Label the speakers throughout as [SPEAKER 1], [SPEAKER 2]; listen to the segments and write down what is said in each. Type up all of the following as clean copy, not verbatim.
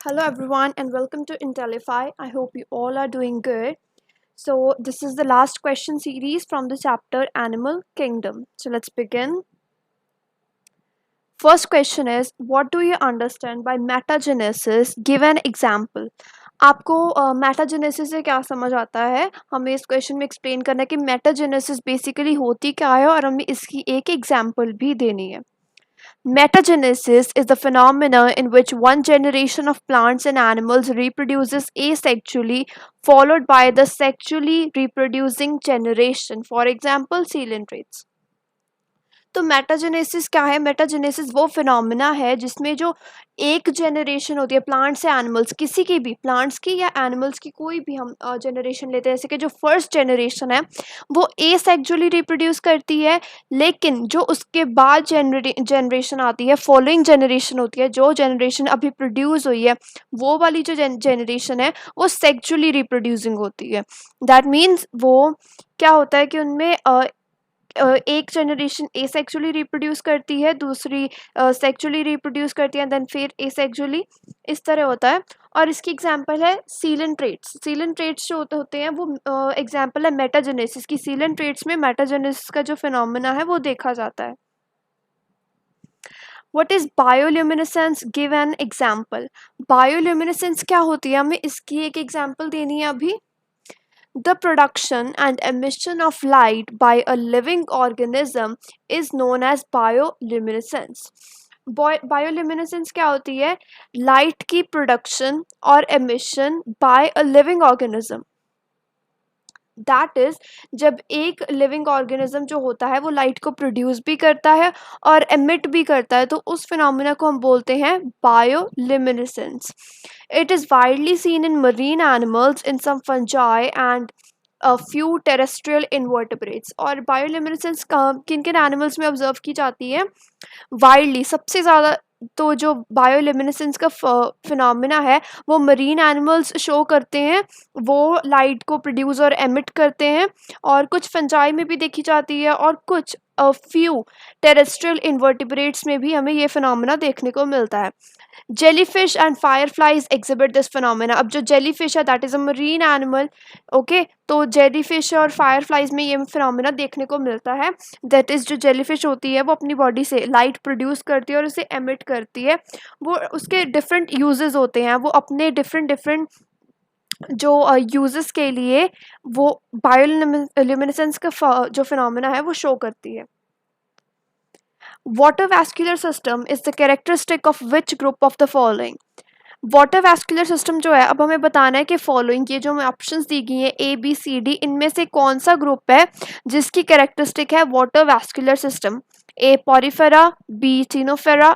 [SPEAKER 1] Hello everyone and welcome to Intellify. I hope you all are doing good. So this is the last question series from the chapter Animal Kingdom. So let's begin. First question is, what do you understand by metagenesis? Give an example. आपको metagenesis से क्या समझ आता है? हमें इस question में explain करना है कि मेटाजेनेसिस बेसिकली होती क्या है और हमें इसकी एक एग्जाम्पल भी देनी है. Metagenesis is the phenomena in which one generation of plants and animals reproduces asexually, followed by the sexually reproducing generation. For example, coelentrates. तो मेटाजेनेसिस क्या है? मेटाजेनेसिस वो फिनोमिना है जिसमें जो एक जनरेशन होती है प्लांट्स या एनिमल्स, किसी की भी, प्लांट्स की या एनिमल्स की, कोई भी हम जनरेशन लेते हैं, जैसे कि जो फर्स्ट जनरेशन है वो एसेक्सुअली रिप्रोड्यूस करती है, लेकिन जो उसके बाद जनरेशन आती है, फॉलोइंग जनरेशन होती है, जो जनरेशन अभी प्रोड्यूस हुई है वो वाली जो जनरेशन है वो सेक्सुअली रिप्रोड्यूसिंग होती है. दैट मीन्स वो क्या होता है कि उनमें एक जनरेशन एसेक्सुअली रिप्रोड्यूस करती है, दूसरी सेक्सुअली रिप्रोड्यूस करती है, देन फिर एसेक्सुअली, इस तरह होता है. और इसकी एग्जांपल है सीलेंट्रेट्स. सीलेंट्रेट्स जो होते हैं वो एग्जांपल है मेटाजेनेसिस की. सीलेंट्रेट्स में मेटाजेनेसिस का जो फिनोमेना है वो देखा जाता है. What is bioluminescence? Give an example. Bioluminescence क्या होती है? हमें इसकी एक एग्जांपल देनी है अभी. The production and emission of light by a living organism is known as bioluminescence. Bioluminescence क्या होती है? लाइट की प्रोडक्शन और emission by a living organism. That is, जब एक लिविंग ऑर्गेनिज्म जो होता है वो लाइट को प्रोड्यूस भी करता है और एमिट भी करता है, तो उस फिनोमिना को हम बोलते हैं bioluminescence. It is widely seen in marine animals, in some fungi and a few terrestrial invertebrates. और बायोल्यूमिनेसेंस किन किन एनिमल्स में ऑब्जर्व की जाती है? वाइल्डली सबसे ज़्यादा तो जो बायोल्यूमिनेसेंस का फिनोमिना है वो मरीन एनिमल्स शो करते हैं, वो लाइट को प्रोड्यूस और एमिट करते हैं, और कुछ फंजाई में भी देखी जाती है, और कुछ फ्यू टेरेस्ट्रियल इन्वर्टिब्रेट्स में भी हमें ये फिनोमिना देखने को मिलता है. Jellyfish and fireflies exhibit this phenomena. अब जो जेलीफिश है that is a marine animal. Okay, तो जेलीफिश और फायरफ्लाइज में ये फिनोमिना देखने को मिलता है. दैट इज़, जो जेलीफिश होती है वो अपनी बॉडी से लाइट प्रोड्यूस करती है और उसे एमिट करती है. वो उसके डिफरेंट यूजेस होते हैं, वो अपने डिफरेंट जो यूजेस के लिए वो बायोल्यूमिनेसेंस का जो फिनोमिना है वो शो करती है. Water vascular system is the characteristic of which group of the following? Water vascular system जो है, अब हमें बताना है कि फॉलोइंग, ये जो हमें ऑप्शंस दी गई हैं ए बी सी डी, इनमें से कौन सा ग्रुप है जिसकी कैरेक्टरिस्टिक है water vascular system? A Porifera, B Ctenophora,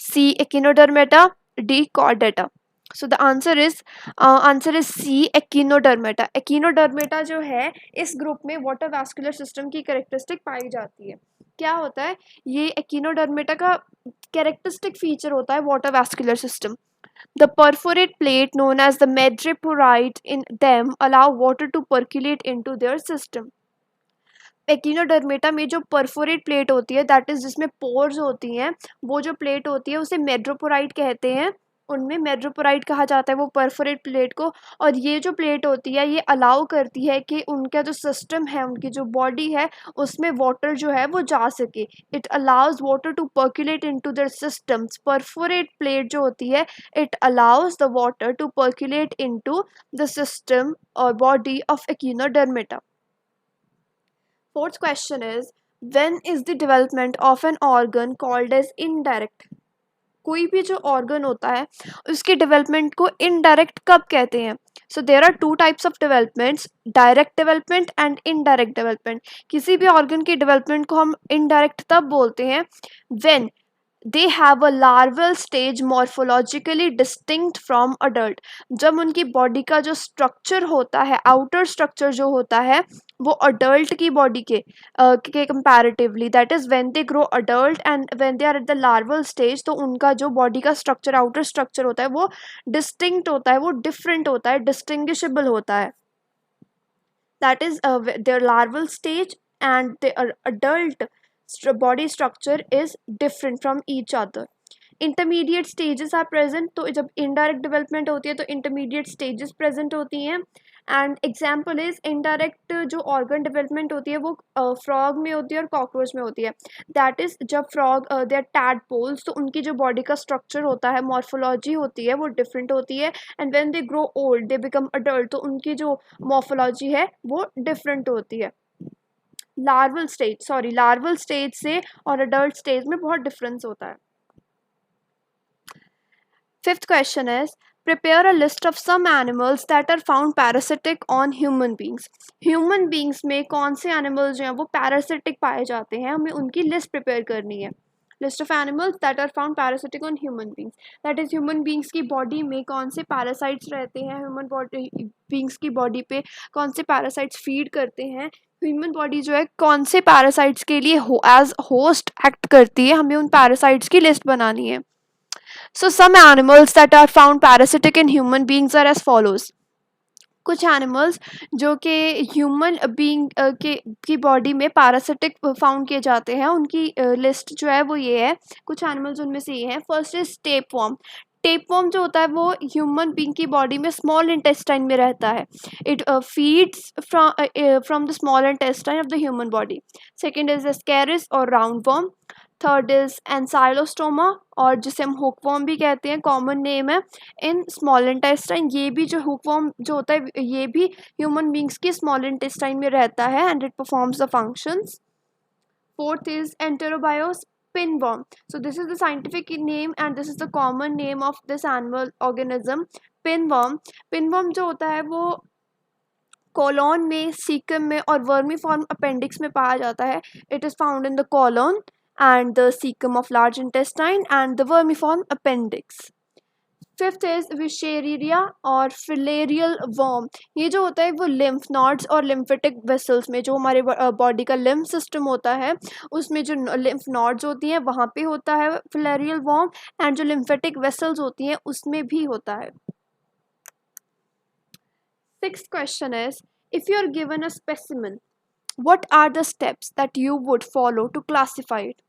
[SPEAKER 1] C Echinodermata, D Chordata. So the answer is C Echinodermata. Echinodermata जो है इस ग्रुप में वाटर वैस्कुलर सिस्टम की कैरेक्टरिस्टिक पाई जाती है. क्या होता है ये एकिनोडर्मेटा का कैरेक्टरिस्टिक फीचर होता है water vascular system. The perforate plate known as the madreporite in them allow water to percolate into their system. एकिनोडर्मेटा में जो परफोरेट प्लेट होती है, दैट इज जिसमें पोर्स होती हैं, वो जो प्लेट होती है उसे मेड्रोपोराइट कहते हैं. उनमें मेड्रोपोराइट कहा जाता है वो परफोरेट प्लेट को. और ये जो प्लेट होती है ये अलाउ करती है कि उनका जो सिस्टम है, उनकी जो बॉडी है, उसमें वाटर जो है वो जा सके. It allows water to percolate into their systems. Perforate plate जो होती है it allows the water to percolate into the system और body of Echinodermata. Fourth question is, when is the development of an organ called as indirect? कोई भी जो organ होता है उसकी डेवलपमेंट को इनडायरेक्ट कब कहते हैं? So there are two types of developments, direct development and indirect development. किसी भी ऑर्गन की डेवलपमेंट को हम इनडायरेक्ट तब बोलते हैं when they have a larval stage morphologically distinct from adult. जब उनकी बॉडी का जो स्ट्रक्चर होता है, आउटर स्ट्रक्चर जो होता है वो अडल्ट की बॉडी के comparatively, that is when they grow adult and when they are at the larval stage, तो उनका जो बॉडी का स्ट्रक्चर, आउटर स्ट्रक्चर होता है वो डिस्टिंक्ट होता है, वो डिफरेंट होता है, डिस्टिंग्विशेबल होता है. That is their larval stage and the adult body structure is different from each other. Intermediate stages are present, तो जब इनडायरेक्ट डेवलपमेंट होती है तो इंटरमीडिएट स्टेजेस प्रेजेंट होती हैं। एंड एग्जाम्पल इज इनडायरेक्ट जो ऑर्गन डेवलपमेंट होती है वो फ्रॉग में होती है और कॉकरोच में होती है। दैट इज जब फ्रॉग दे आर टैडपोल्स, तो उनकी जो बॉडी का स्ट्रक्चर होता है, मॉर्फोलॉजी होती है, वो डिफरेंट होती है। And when they grow old, they become adult, तो उनकी जो मॉर्फोलॉजी है वो डिफरेंट होती है। लार्वल स्टेज से और अडल्ट स्टेज में बहुत डिफरेंस होता है। Fifth question is, prepare a list of some animals that are found parasitic on human beings. Human beings में कौन से animals जो हैं वो parasitic पाए जाते हैं, हमें उनकी list prepare करनी है. List of animals that are found parasitic on human beings. That is, human beings की body में कौन से parasites रहते हैं, human beings की body पे कौन से parasites feed करते हैं, ह्यूमन बॉडी जो है कौन से पैरासाइट्स के लिए एज होस्ट एक्ट करती है, हमें उन पैरासाइट्स की लिस्ट बनानी है. So some animals that are found parasitic in human beings are as follows. कुछ एनिमल्स जो कि ह्यूमन बीइंग की बॉडी में पैरासिटिक फाउंड किए जाते हैं, उनकी लिस्ट जो है वो ये है. कुछ एनिमल्स उनमें से ये हैं. First is tapeworm. टेपवॉर्म जो होता है वो ह्यूमन बीइंग की बॉडी में स्मॉल इंटेस्टाइन में रहता है. It feeds from the small intestine of the human body. Second is Ascaris और round worm. Third is Ancylostoma, और जिसे हम हुकवॉर्म भी कहते हैं, कॉमन नेम है इन स्मॉल इंटेस्टाइन. ये भी जो हुकवॉर्म जो होता है ये भी ह्यूमन बींग्स की स्मॉल इंटेस्टाइन में रहता है and it performs the functions. Fourth is Enterobius pinworm. So this is the scientific name and this is the common name of this animal organism, pinworm. Pinworm जो होता है वो colon में, caecum में और वर्मीफॉर्म अपेंडिक्स में पाया जाता है. It is found in the colon and the cecum of large intestine and the vermiform appendix. Fifth is Wuchereria और फिलेरियल वर्म. ये जो होता है वो लिम्फ नोड्स और लिम्फेटिक वेसल्स में, जो हमारे बॉडी का लिम्फ सिस्टम होता है उसमें जो लिम्फ नोड्स होती हैं वहाँ पे होता है फिलेरियल वर्म, एंड जो लिम्फेटिक वेसल्स होती हैं उसमें भी होता है. Sixth question is, if you are given a specimen, what are the steps that you would follow to classify it?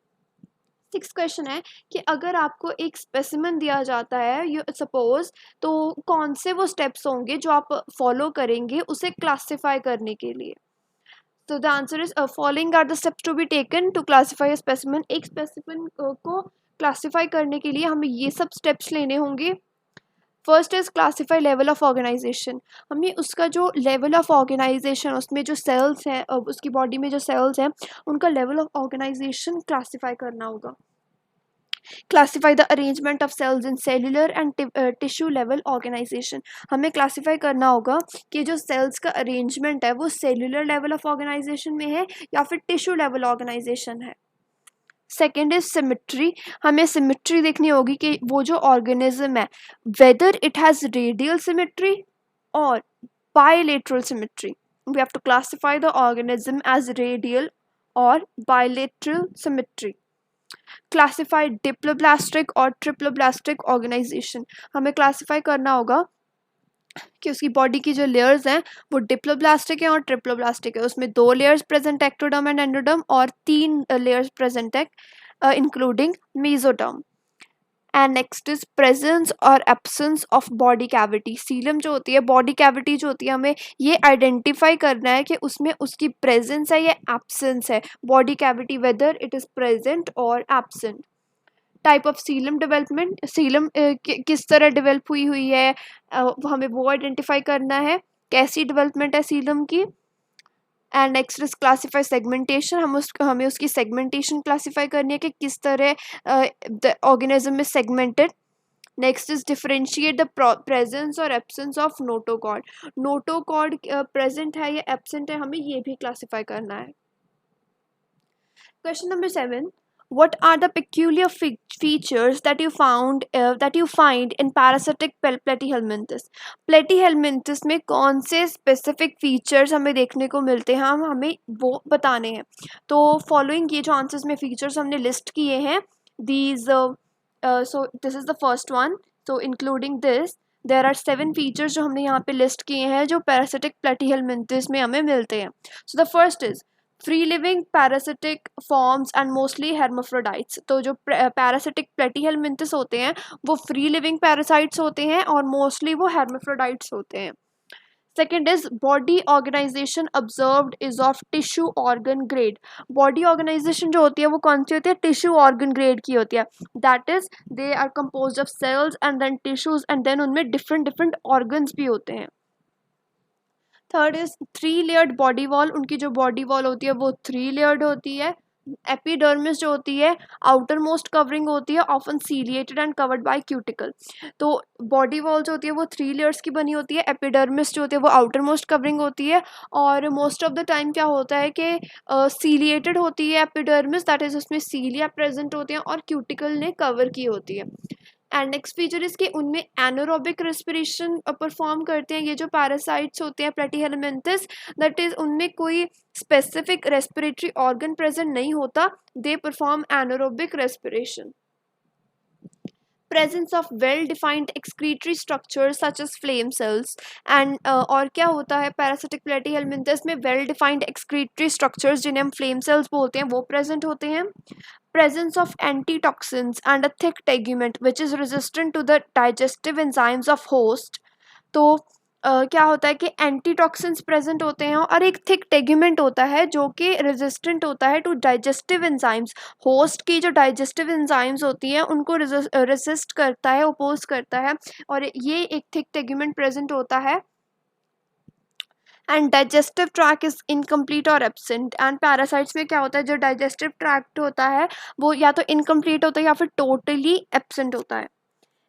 [SPEAKER 1] Six question है कि अगर आपको एक स्पेसिमेन दिया जाता है यू सपोज, तो कौन से वो स्टेप्स होंगे जो आप फॉलो करेंगे उसे क्लासिफाई करने के लिए. तो the answer is following are the steps to be taken to classify a specimen. एक स्पेसिमेन को क्लासिफाई करने के लिए हमें ये सब स्टेप्स लेने होंगे. First is classify level of organization. हमें उसका जो लेवल ऑफ ऑर्गेनाइजेशन, उसमें जो सेल्स हैं, उसकी बॉडी में जो सेल्स हैं उनका लेवल ऑफ ऑर्गेनाइजेशन क्लासीफाई करना होगा. Classify the arrangement of cells in cellular and tissue level organization. हमें क्लासीफाई करना होगा कि जो सेल्स का अरेंजमेंट है वो सेल्यूलर लेवल ऑफ ऑर्गेनाइजेशन में है या फिर टिश्यू लेवल ऑर्गेनाइजेशन है. Second is symmetry. हमें सिमेट्री देखनी होगी कि वो जो ऑर्गेनिज्म है whether it has radial symmetry और bilateral symmetry. We have to classify the organism as radial और बायलेटरल सिमेट्री. क्लासिफाई डिप्लोब्लास्टिक और ट्रिप्लोब्लास्टिक ऑर्गेनाइजेशन. हमें क्लासिफाई करना होगा कि उसकी बॉडी की जो लेयर्स हैं वो डिप्लोब्लास्टिक है और ट्रिप्लोब्लास्टिक है. उसमें 2 लेयर्स प्रेजेंट है, एक्टोडर्म एंड एंडोडर्म, और 3 लेयर्स प्रेजेंट है including mesoderm. And next is presence और absence of body cavity. Seelam जो होती है, बॉडी कैविटी जो होती है, हमें ये आइडेंटिफाई करना है कि उसमें उसकी प्रेजेंस है या एब्सेंस है. Body cavity whether it is present और absent. Type of coelom development. Coelom किस तरह डेवलप हुई है हमें वो आइडेंटिफाई करना है, कैसी डेवलपमेंट है सीलम की. And next is classify segmentation. हमें उसकी सेगमेंटेशन क्लासीफाई करनी है कि किस तरह the organism is segmented. Next is differentiate the presence और absence of notochord. Notochord present है या एब्सेंट है, हमें ये भी क्लासीफाई करना है. Question number 7, what are the peculiar features that you find in parasitic platyhelminthes? platyhelminthes में कौन से specific features हमें देखने को मिलते हैं, हमें वो बताने हैं. तो following ये जो answers में features हमने list किए हैं, these so this is the first one. So including this there are 7 features जो हमने यहाँ पे list किए हैं जो parasitic platyhelminthes में हमें मिलते हैं. So the first is free living parasitic forms and mostly hermaphrodites. तो जो पैरासिटिक प्लेटीहेलमिंथस होते हैं वो फ्री लिविंग पैरासाइट्स होते हैं और मोस्टली वो हेर्माफ्रोडाइट्स होते हैं। Second is body organization observed is of tissue organ grade. Body organization जो होती है वो कौन सी होती है, टिश्यू ऑर्गन ग्रेड की होती है। That is they are composed of cells and then tissues and then उनमें डिफरेंट डिफरेंट ऑर्गन्स भी होते हैं। Third is 3 layered body wall. उनकी जो बॉडी वॉल होती है वो 3 लेयर्ड होती है। एपिडर्मिस जो होती है आउटर मोस्ट कवरिंग होती है, often ciliated and covered by cuticle. तो बॉडी वॉल जो होती है वो 3 लेयर्स की बनी होती है। एपिडर्मिस जो होती है वो आउटर मोस्ट कवरिंग होती है और मोस्ट ऑफ द टाइम क्या होता है कि सीलिएटेड होती है एपिडर्मिस, दैट इज उसमें सीलिया प्रेजेंट होते हैं और क्यूटिकल ने कवर की होती है। एंड नेक्स्ट फीचर इसके उनमें एनारोबिक रेस्पिरेशन परफॉर्म करते हैं ये जो पैरासाइट्स होते हैं प्लेटीहेलमिंथस, दैट इज उनमें कोई स्पेसिफिक रेस्पिरेटरी ऑर्गन प्रेजेंट नहीं होता, they perform anaerobic respiration. presence of well defined excretory structures such as flame cells and और क्या होता है parasitic platyhelminthes में well defined excretory structures जिन्हें हम flame cells बोलते हैं वो present होते हैं। presence of antitoxins and a thick tegument which is resistant to the digestive enzymes of host। तो क्या होता है कि एंटीटॉक्सिन्स प्रेजेंट होते हैं और एक थिक टेग्यूमेंट होता है जो कि रेजिस्टेंट होता है टू डाइजेस्टिव एंजाइम्स। होस्ट की जो डाइजेस्टिव एंजाइम्स होती हैं उनको रेजिस्ट करता है, ओपोज करता है और ये एक थिक टेग्यूमेंट प्रेजेंट होता है। And digestive track is incomplete और एब्सेंट। एंड पैरासाइट्स में क्या होता है, जो डाइजेस्टिव ट्रैक्ट होता है वो या तो इनकम्प्लीट होता है या फिर टोटली एब्सेंट होता है।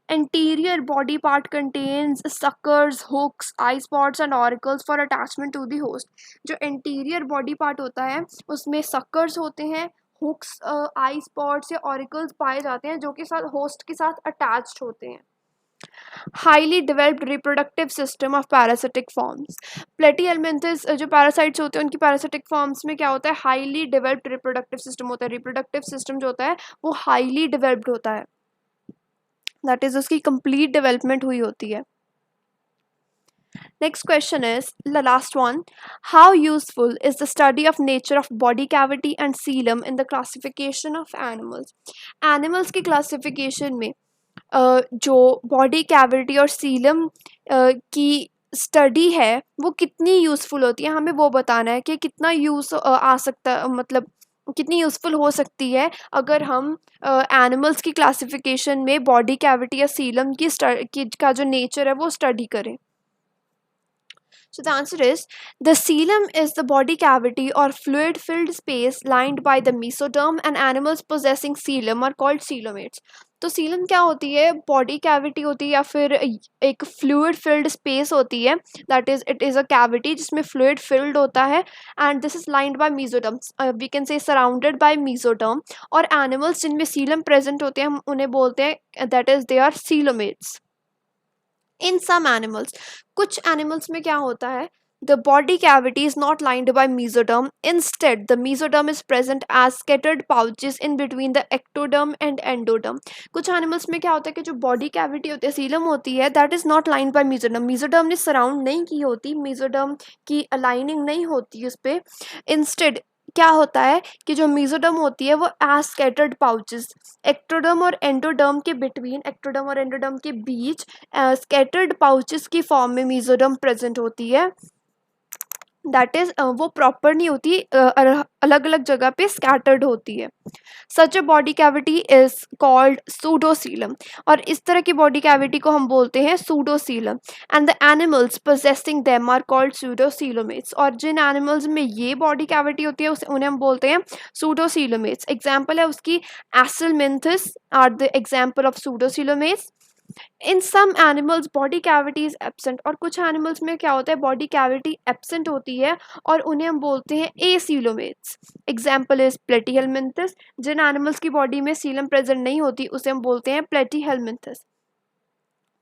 [SPEAKER 1] Anterior body part contains suckers, hooks, eye spots and auricles for attachment to the host। जो anterior body part होता है उसमें suckers होते हैं, hooks, eye spots या auricles पाए जाते हैं जो कि host के साथ attached होते हैं। Highly developed reproductive system of parasitic forms. Platyhelminthes जो पैरासाइट्स होते हैं उनकी पैरासिटिक फॉर्म्स में क्या होता है, हाईली डेवलप्ड रिप्रोडक्टिव सिस्टम होता है। रिप्रोडक्टिव सिस्टम जो होता है वो हाईली डेवलप्ड होता है, दैट इज उसकी कंप्लीट डेवलपमेंट हुई होती है। Next question is the last one. How useful is the study of nature of body cavity and coelom in the classification of animals? Animals की classification में जो body cavity और coelom की study है वो कितनी यूज़फुल होती है, हमें वो बताना है कि कितना यूज़ आ सकता, मतलब कितनी यूज़फुल हो सकती है अगर हम एनिमल्स की क्लासिफिकेशन में बॉडी कैविटी या सीलम की का जो नेचर है वो स्टडी करें। So the answer is the coelom is the body cavity or fluid filled space lined by the mesoderm and animals possessing coelom are called coelomates। तो सीलम क्या होती है, बॉडी कैविटी होती है या फिर एक फ्लूइड फिल्ड स्पेस होती है, that is it is a cavity जिसमें फ्लूइड फिल्ड होता है and this is lined by mesoderm, we can say surrounded by mesoderm. और एनिमल्स जिनमें सीलम प्रेजेंट होते हैं हम उन्हें बोलते हैं that is they are coelomates. In some animals, कुछ एनिमल्स में क्या होता है, the body cavity is not lined by mesoderm, instead the mesoderm is present as scattered pouches in between the ectoderm and endoderm। कुछ animals में क्या होता है कि जो बॉडी कैविटी होती है, सीलम होती है, that is not lined by mesoderm, mesoderm ने सराउंड नहीं की होती, mesoderm की अलाइनिंग नहीं होती उस पर। इंस्टेड क्या होता है कि जो मेसोडर्म होती है वो एज स्कैटर्ड पाउचेस, एक्टोडर्म और एंडोडर्म के बिटवीन, एक्टोडर्म और एंडोडर्म के बीच स्कैटर्ड पाउचेस की फॉर्म में मेसोडर्म प्रेजेंट होती है, दैट इज वो प्रॉपर नहीं होती, अलग अलग जगह पे स्कैटर्ड होती है। Such a body cavity is called pseudocoelom, और इस तरह की बॉडी कैविटी को हम बोलते हैं pseudocoelom. And the animals possessing them are called pseudocoelomates, और जिन एनिमल्स में ये बॉडी कैविटी होती है उन्हें हम बोलते हैं सूडोसीलोमेट्स। एग्जाम्पल है उसकी Aschelminthes are the example of pseudocoelomates. In some animals body cavity is absent, और कुछ एनिमल्स में क्या होता है बॉडी कैविटी एब्सेंट होती है और उन्हें हम बोलते हैं एसीलोमेट्स। एग्जाम्पल इज प्लेटीहेलमिंथस, जिन एनिमल्स की बॉडी में सीलम प्रेजेंट नहीं होती उसे हम बोलते हैं प्लेटीहेलमिंथस।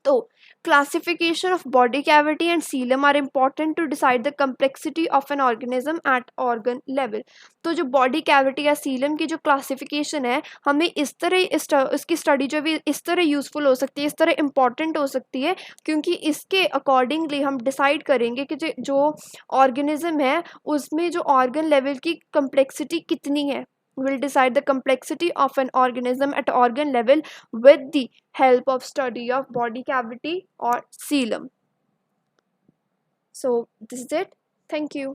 [SPEAKER 1] So, classification of body cavity and coelom are important to decide the complexity of an organism at organ level. तो जो body cavity या coelom की जो classification है हमें इस तरह इसकी study जो भी इस तरह useful हो सकती है, इस तरह important हो सकती है, क्योंकि इसके accordingly हम decide करेंगे कि जो organism है उसमें जो organ level की complexity कितनी है. Will decide the complexity of an organism at organ level with the help of study of body cavity or coelom. So this is it. Thank you.